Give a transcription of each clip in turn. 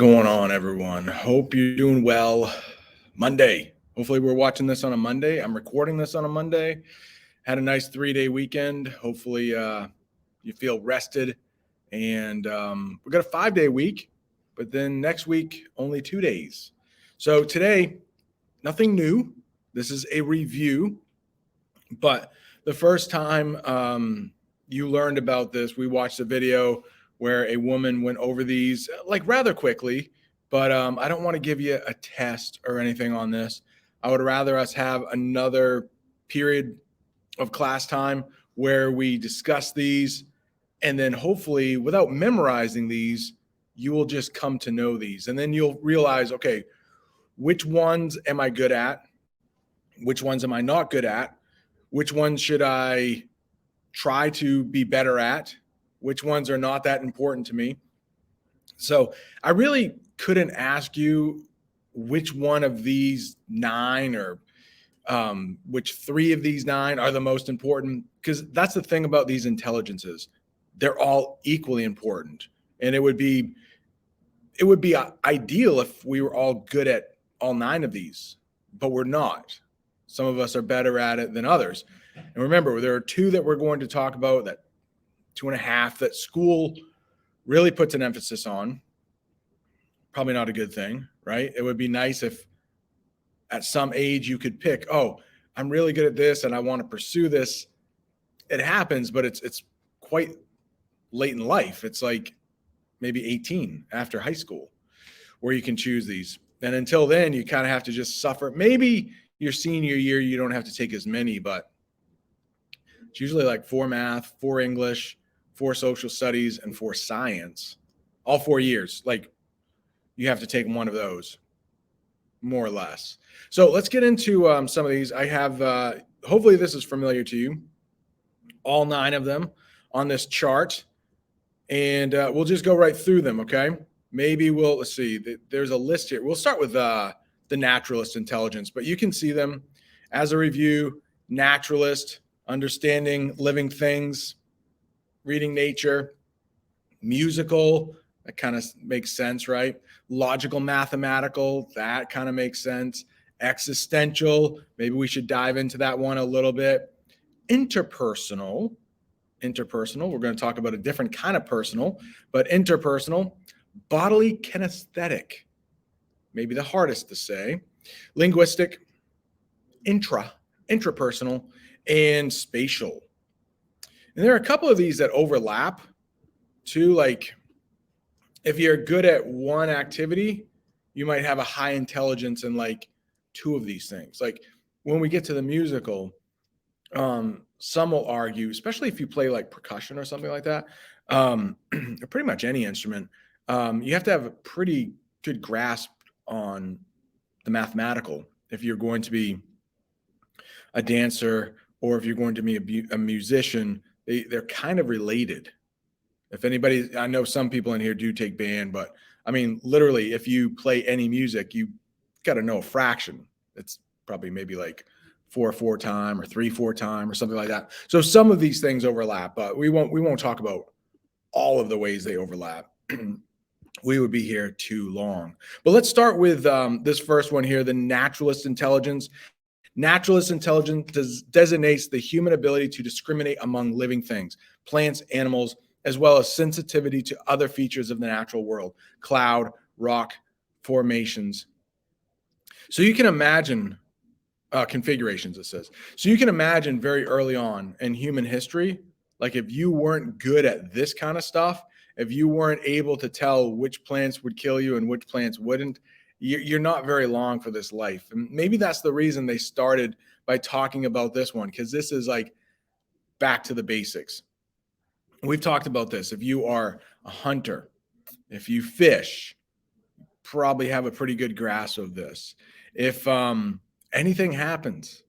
going on, everyone? Hope you're doing well. Monday. Hopefully, we're watching this on a Monday. I'm recording this on a Monday. Had a nice 3-day weekend. Hopefully, you feel rested. And we got a 5-day week, but then next week, only 2 days. So today, nothing new. This is a review. But the first time you learned about this, we watched a video where a woman went over these like rather quickly, but I don't want to give you a test or anything on this. I would rather us have another period of class time where we discuss these, and then hopefully without memorizing these, you will just come to know these. And then you'll realize, okay, which ones am I good at? Which ones am I not good at? Which ones should I try to be better at? Which ones are not that important to me? So I really couldn't ask you which one of these 9 or which 3 of these 9 are the most important, because that's the thing about these intelligences. They're all equally important. And it would be ideal if we were all good at all 9 of these, but we're not. Some of us are better at it than others. And remember, there are 2 that we're going to talk about, that 2.5 that school really puts an emphasis on. Probably not a good thing, right? It would be nice if at some age you could pick, oh, I'm really good at this and I want to pursue this. It happens, but it's quite late in life. It's like maybe 18 after high school where you can choose these. And until then, you kind of have to just suffer. Maybe your senior year, you don't have to take as many, but it's usually like 4 math, 4 English, 4 social studies, and 4 science. All 4 years. Like, you have to take one of those, more or less. So let's get into some of these. I have, hopefully this is familiar to you, all 9 of them on this chart. And we'll just go right through them, okay? Maybe let's see, there's a list here. We'll start with the naturalist intelligence, but you can see them as a review. Naturalist, understanding living things, reading nature. Musical, that kind of makes sense, right? Logical, mathematical, that kind of makes sense. Existential, maybe we should dive into that one a little bit. Interpersonal, we're going to talk about a different kind of personal, but interpersonal. Bodily kinesthetic, maybe the hardest to say. Linguistic, intrapersonal, and spatial. And there are a couple of these that overlap too. Like, if you're good at one activity, you might have a high intelligence in like 2 of these things. Like when we get to the musical, some will argue, especially if you play like percussion or something like that, or pretty much any instrument, you have to have a pretty good grasp on the mathematical if you're going to be a dancer or if you're going to be a musician. They're kind of related. If anybody, I know some people in here do take band, but I mean, literally, if you play any music, you got to know a fraction. It's probably maybe like 4/4 time or 3/4 time or something like that. So some of these things overlap, but we won't talk about all of the ways they overlap. We would be here too long. But let's start with this first one here, the naturalist intelligence. Naturalist intelligence designates the human ability to discriminate among living things, plants, animals, as well as sensitivity to other features of the natural world, cloud, rock, formations. So you can imagine configurations, it says. So you can imagine very early on in human history, like if you weren't good at this kind of stuff, if you weren't able to tell which plants would kill you and which plants wouldn't, you're not very long for this life. And maybe that's the reason they started by talking about this one, because this is like back to the basics. We've talked about this. If you are a hunter, if you fish, probably have a pretty good grasp of this. If anything happens,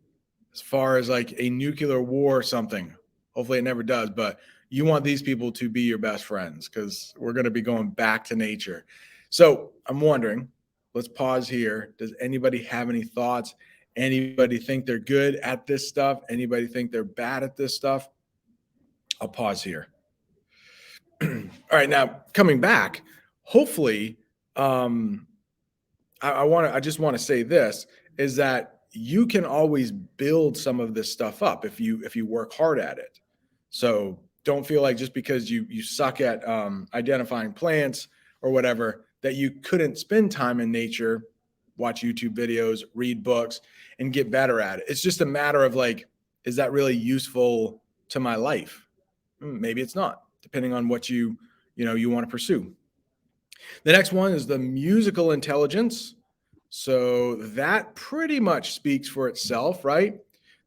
as far as like a nuclear war or something, hopefully it never does, but you want these people to be your best friends because we're going to be going back to nature. So I'm wondering, let's pause here. Does anybody have any thoughts? Anybody think they're good at this stuff? Anybody think they're bad at this stuff? I'll pause here. All right, now coming back, hopefully um, I just want to say this is that you can always build some of this stuff up if you work hard at it. So don't feel like just because you suck at identifying plants or whatever that you couldn't spend time in nature, watch YouTube videos, read books, and get better at it. It's just a matter of like, is that really useful to my life? Maybe it's not, depending on what you want to pursue. The next one is the musical intelligence. So that pretty much speaks for itself, right?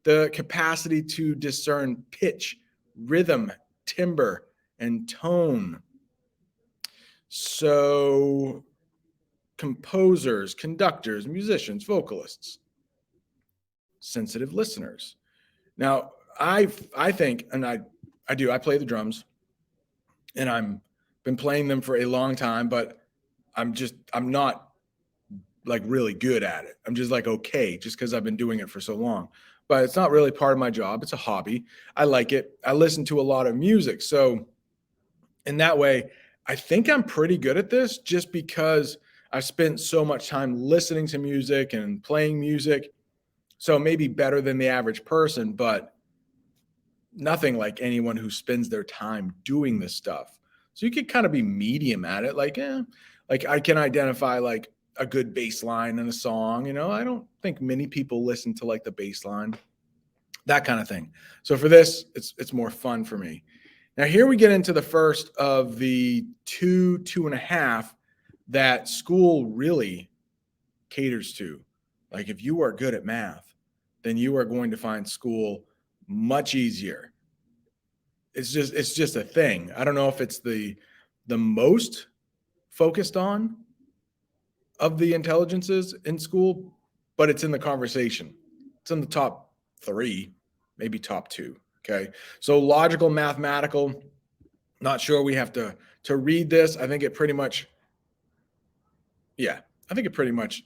The capacity to discern pitch, rhythm, timbre, and tone. So composers, conductors, musicians, vocalists, sensitive listeners. Now, I think, and I play the drums, and I'm been playing them for a long time, but I'm not like really good at it. I'm just like okay, just because I've been doing it for so long. But it's not really part of my job. It's a hobby. I like it. I listen to a lot of music. So in that way, I think I'm pretty good at this just because I've spent so much time listening to music and playing music. So maybe better than the average person, but nothing like anyone who spends their time doing this stuff. So you could kind of be medium at it. Like I can identify like a good bass line in a song. I don't think many people listen to like the bass line, that kind of thing. So for this, it's more fun for me. Now here we get into the first of the two and a half that school really caters to. Like if you are good at math, then you are going to find school much easier. It's just a thing. I don't know if it's the most focused on of the intelligences in school, but it's in the conversation. It's in the top 3, maybe top 2. Okay. So logical, mathematical, not sure we have to read this. I think it pretty much, yeah, I think it pretty much,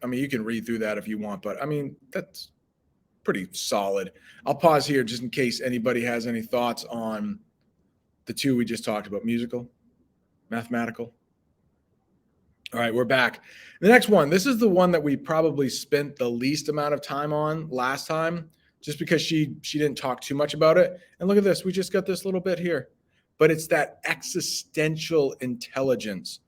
I mean, you can read through that if you want, but I mean, that's pretty solid. I'll pause here just in case anybody has any thoughts on the 2 we just talked about, musical, mathematical. All right, we're back. The next one, this is the one that we probably spent the least amount of time on last time, just because she didn't talk too much about it. And look at this, we just got this little bit here. But it's that existential intelligence,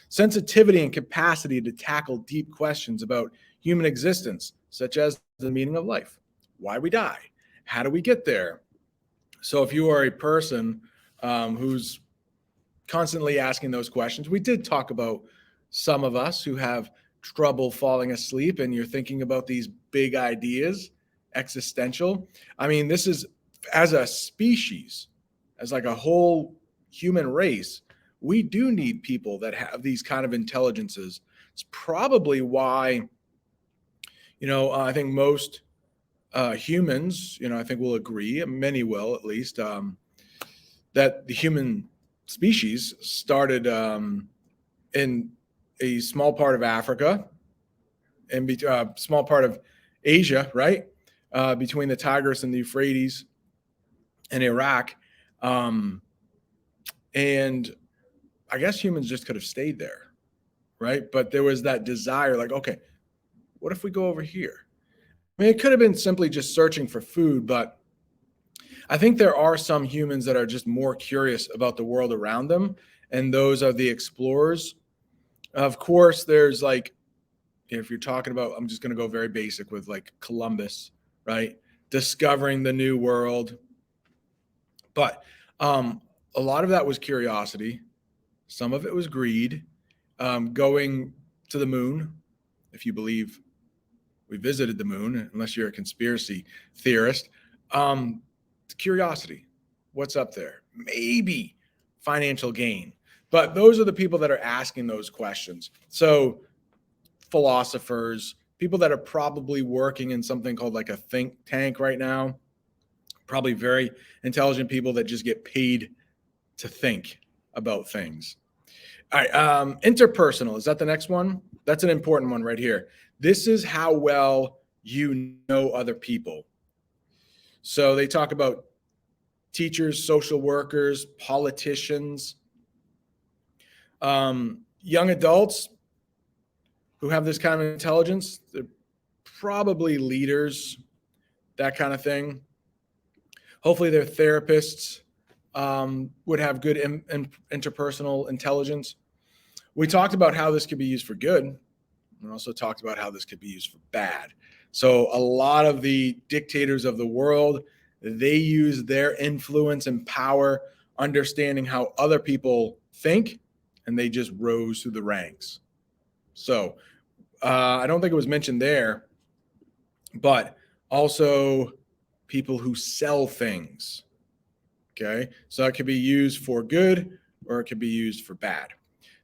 sensitivity and capacity to tackle deep questions about human existence, such as the meaning of life, why we die, how do we get there. So if you are a person who's constantly asking those questions, we did talk about some of us who have trouble falling asleep and you're thinking about these big ideas, existential. I mean, this is as a species, as like a whole human race, we do need people that have these kind of intelligences. It's probably why, I think most humans, I think will agree, many will at least, that the human species started in a small part of Africa and small part of Asia, right? Between the Tigris and the Euphrates and Iraq. And I guess humans just could have stayed there, right? But there was that desire, like, okay, what if we go over here? I mean, it could have been simply just searching for food, but I think there are some humans that are just more curious about the world around them, and those are the explorers. Of course, there's like, if you're talking about, I'm just going to go very basic with like Columbus, right? Discovering the new world. But a lot of that was curiosity. Some of it was greed. Going to the moon, if you believe we visited the moon, unless you're a conspiracy theorist. Curiosity. What's up there? Maybe financial gain. But those are the people that are asking those questions. So philosophers, people that are probably working in something called like a think tank right now, probably very intelligent people that just get paid to think about things. All right, interpersonal, is that the next one? That's an important one right here. This is how well you know other people. So they talk about teachers, social workers, politicians. Young adults who have this kind of intelligence, they're probably leaders, that kind of thing. Hopefully their therapists would have good interpersonal intelligence. We talked about how this could be used for good. We also talked about how this could be used for bad. So a lot of the dictators of the world, they use their influence and power, understanding how other people think, and they just rose through the ranks. So I don't think it was mentioned there, but also people who sell things. Okay. So it could be used for good or it could be used for bad.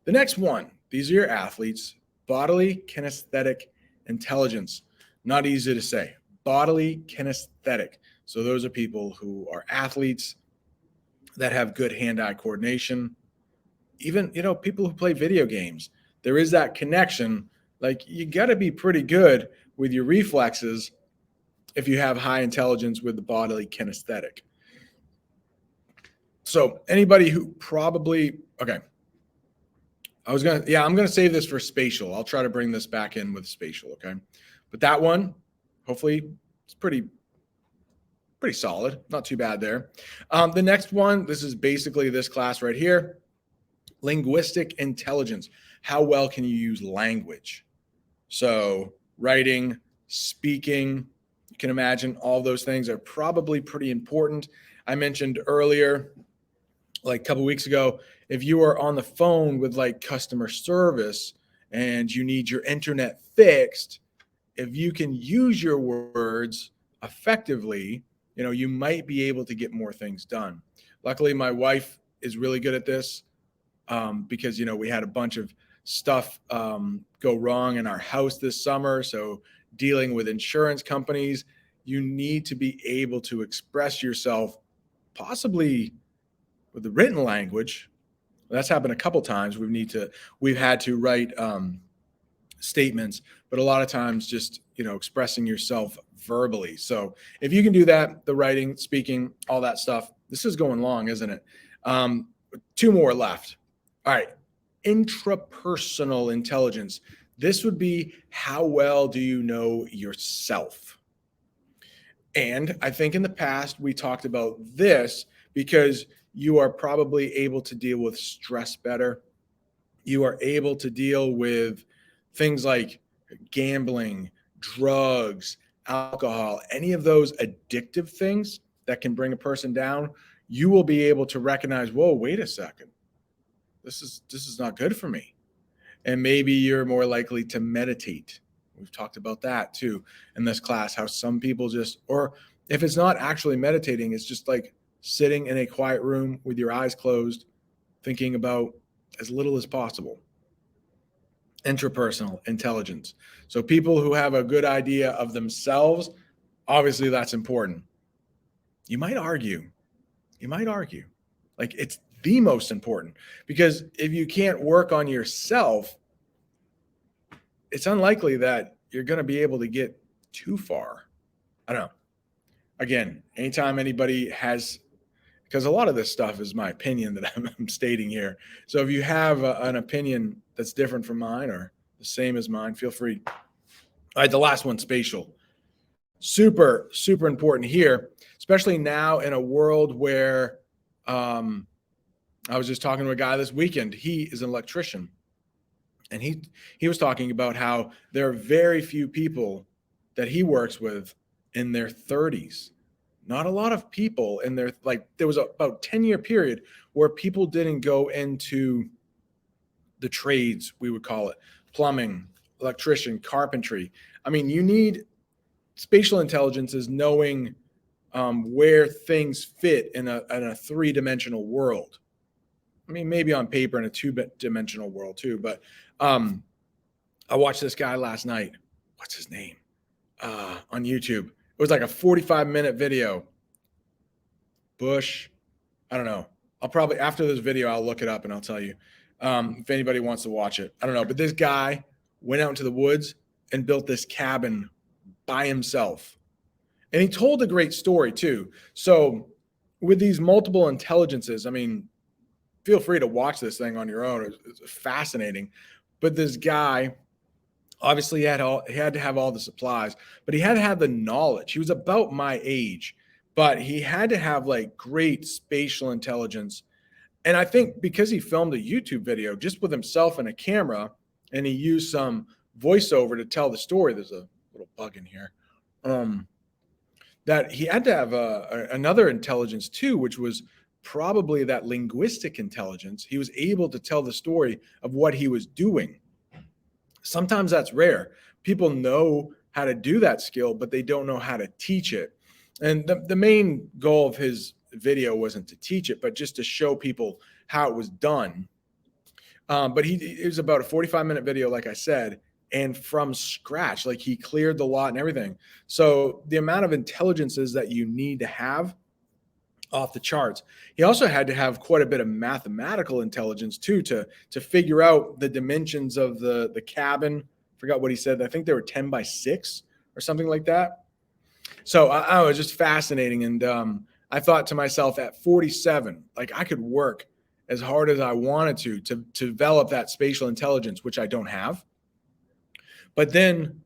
The next one, these are your athletes, bodily kinesthetic intelligence. Not easy to say. Bodily kinesthetic. So those are people who are athletes that have good hand-eye coordination. Even, people who play video games, there is that connection. Like, you got to be pretty good with your reflexes if you have high intelligence with the bodily kinesthetic. So anybody who probably, okay. I'm going to save this for spatial. I'll try to bring this back in with spatial. Okay. But that one, hopefully it's pretty solid. Not too bad there. The next one, this is basically this class right here. Linguistic intelligence. How well can you use language? So writing, speaking, you can imagine all those things are probably pretty important. I mentioned earlier, like a couple weeks ago, if you are on the phone with like customer service and you need your internet fixed, if you can use your words effectively, you might be able to get more things done. Luckily, my wife is really good at this because, we had a bunch of stuff go wrong in our house this summer. So dealing with insurance companies, you need to be able to express yourself possibly with the written language. That's happened a couple times. We've had to write statements, but a lot of times just, expressing yourself verbally. So if you can do that, the writing, speaking, all that stuff, this is going long, isn't it? 2 more left. All right. Intrapersonal intelligence. This would be how well do you know yourself? And I think in the past we talked about this because you are probably able to deal with stress better. You are able to deal with things like gambling, drugs, alcohol, any of those addictive things that can bring a person down. You will be able to recognize, whoa, wait a second. This is not good for me. And maybe you're more likely to meditate. We've talked about that too in this class, how some people or if it's not actually meditating, it's just like sitting in a quiet room with your eyes closed, thinking about as little as possible. Intrapersonal intelligence. So people who have a good idea of themselves, obviously that's important. You might argue, like it's the most important, because if you can't work on yourself, it's unlikely that you're going to be able to get too far. I don't know. Again, anytime anybody has, because a lot of this stuff is my opinion that I'm stating here. So if you have an opinion that's different from mine or the same as mine, feel free. All right, the last one, spatial. Super, super important here, especially now in a world where I was just talking to a guy this weekend. He is an electrician. And he was talking about how there are very few people that he works with in their 30s. Not a lot of people in their, like, there was about 10-year period where people didn't go into the trades, we would call it, plumbing, electrician, carpentry. I mean, you need spatial intelligence is knowing where things fit in a 3-dimensional world. I mean, maybe on paper in a 2-dimensional world too, but I watched this guy last night. What's his name? On YouTube. It was like a 45-minute video. Bush. I don't know. I'll probably, after this video, I'll look it up and I'll tell you if anybody wants to watch it. I don't know. But this guy went out into the woods and built this cabin by himself. And he told a great story too. So with these multiple intelligences, I mean, feel free to watch this thing on your own. It's fascinating. But this guy, obviously, he had to have all the supplies, but he had to have the knowledge. He was about my age, but he had to have like great spatial intelligence. And I think because he filmed a YouTube video just with himself and a camera, and he used some voiceover to tell the story. There's a little bug in here. That he had to have another intelligence too, which was probably that linguistic intelligence. He was able to tell the story of what he was doing. Sometimes that's rare. People know how to do that skill, but they don't know how to teach it. And the main goal of his video wasn't to teach it, but just to show people how it was done. But it was about a 45-minute video, like I said, and from scratch, like he cleared the lot and everything. So the amount of intelligences that you need to have, off the charts. He also had to have quite a bit of mathematical intelligence too, to figure out the dimensions of the cabin. Forgot what he said. I think they were 10 by 6 or something like that. So I was just fascinating. And I thought to myself, at 47, like I could work as hard as I wanted to develop that spatial intelligence, which I don't have. But then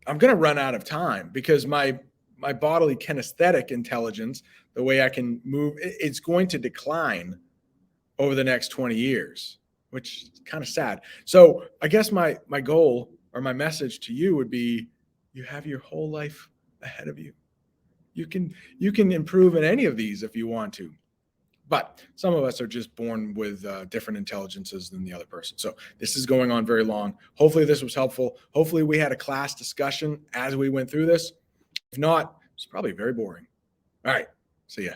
I'm going to run out of time because my bodily kinesthetic intelligence, the way I can move, it's going to decline over the next 20 years, which is kind of sad. So I guess my goal or my message to you would be, you have your whole life ahead of you. You can improve in any of these if you want to. But some of us are just born with different intelligences than the other person. So this is going on very long. Hopefully this was helpful. Hopefully we had a class discussion as we went through this. If not, it's probably very boring. All right. See ya.